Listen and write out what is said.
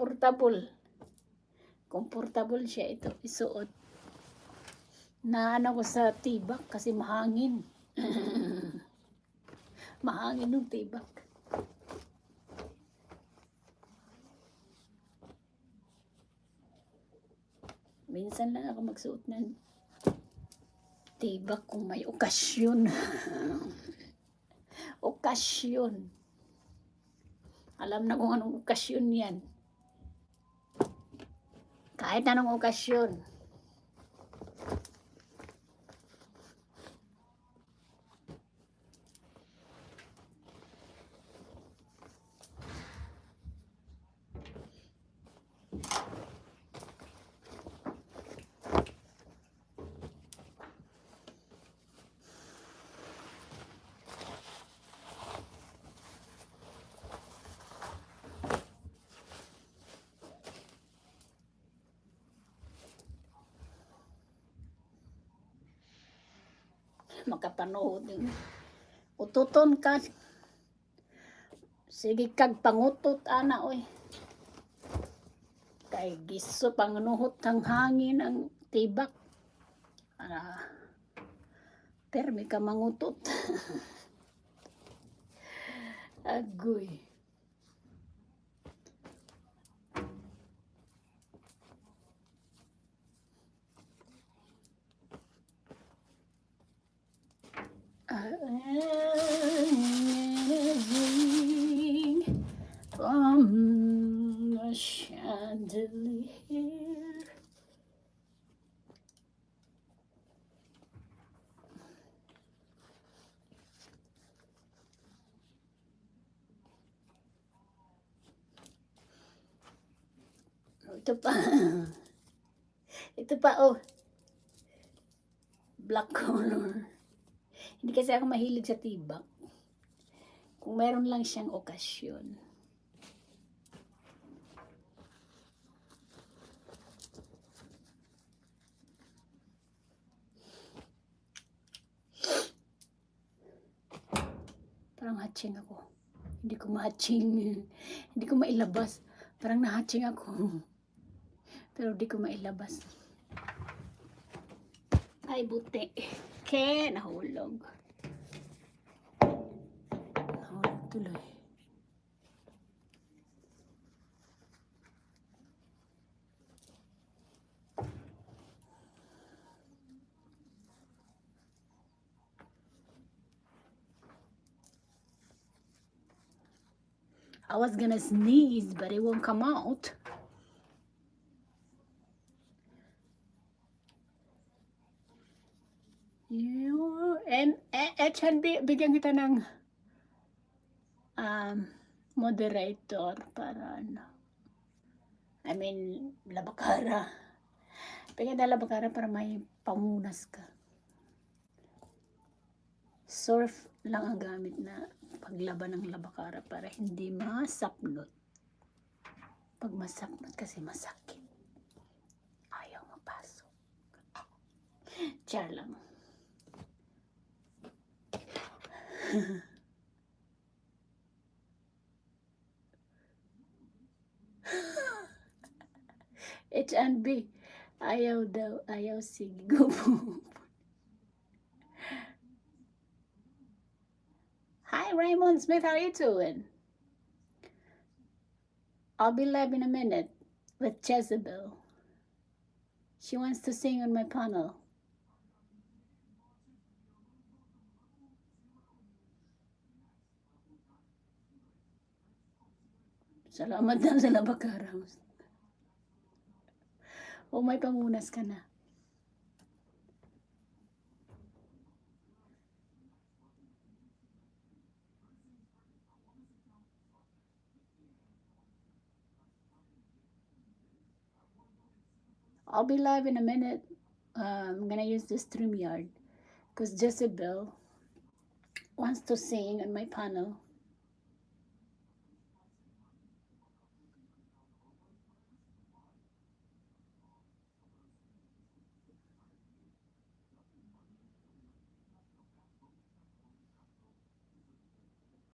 Comfortable. Comfortable siya ito isuot. Naano ko sa tibak kasi mahangin. Mahangin yung tibak. Minsan lang ako magsuot ng tibak kung may okasyon. Okasyon. Alam na kung anong okasyon yan. Kahit anong okasyon. Makapanood yung ututon ka. Sige kag pangutot ana oy. Kay giso pangunuhot ng hangin ang tibak. Permi ka mangutot. Agoy. From the chandelier. Ito pa. Ito pa oh. Black color. Hindi kasi ako mahilig sa tibak. Kung meron lang siyang okasyon. Parang hatching ako. Hindi ko ma-hatching. Hindi ko mailabas. Parang na-hatching ako. Pero hindi ko mailabas. Ay, buti. Kaya nahulog. Nahulog tuloy. I was gonna sneeze, but it won't come out. And HNB, bigyan kita ng moderator para ano. I mean, labakara. Bigyan na labakara para may pamunas ka. Surf lang ang gamit na paglaban ng labakara para hindi masapnot. Pag masapnot kasi masakit. Ayaw mapasok. Char lang. H&B. Ayaw daw. Ayaw sige. Hi Raymond Smith, how are you doing? I'll be live in a minute with Jezebel. She wants to sing on my panel. Salamat daw sa labakara. O may pamunas ka na. I'll be live in a minute. I'm gonna use the StreamYard because Jezebel wants to sing on my panel.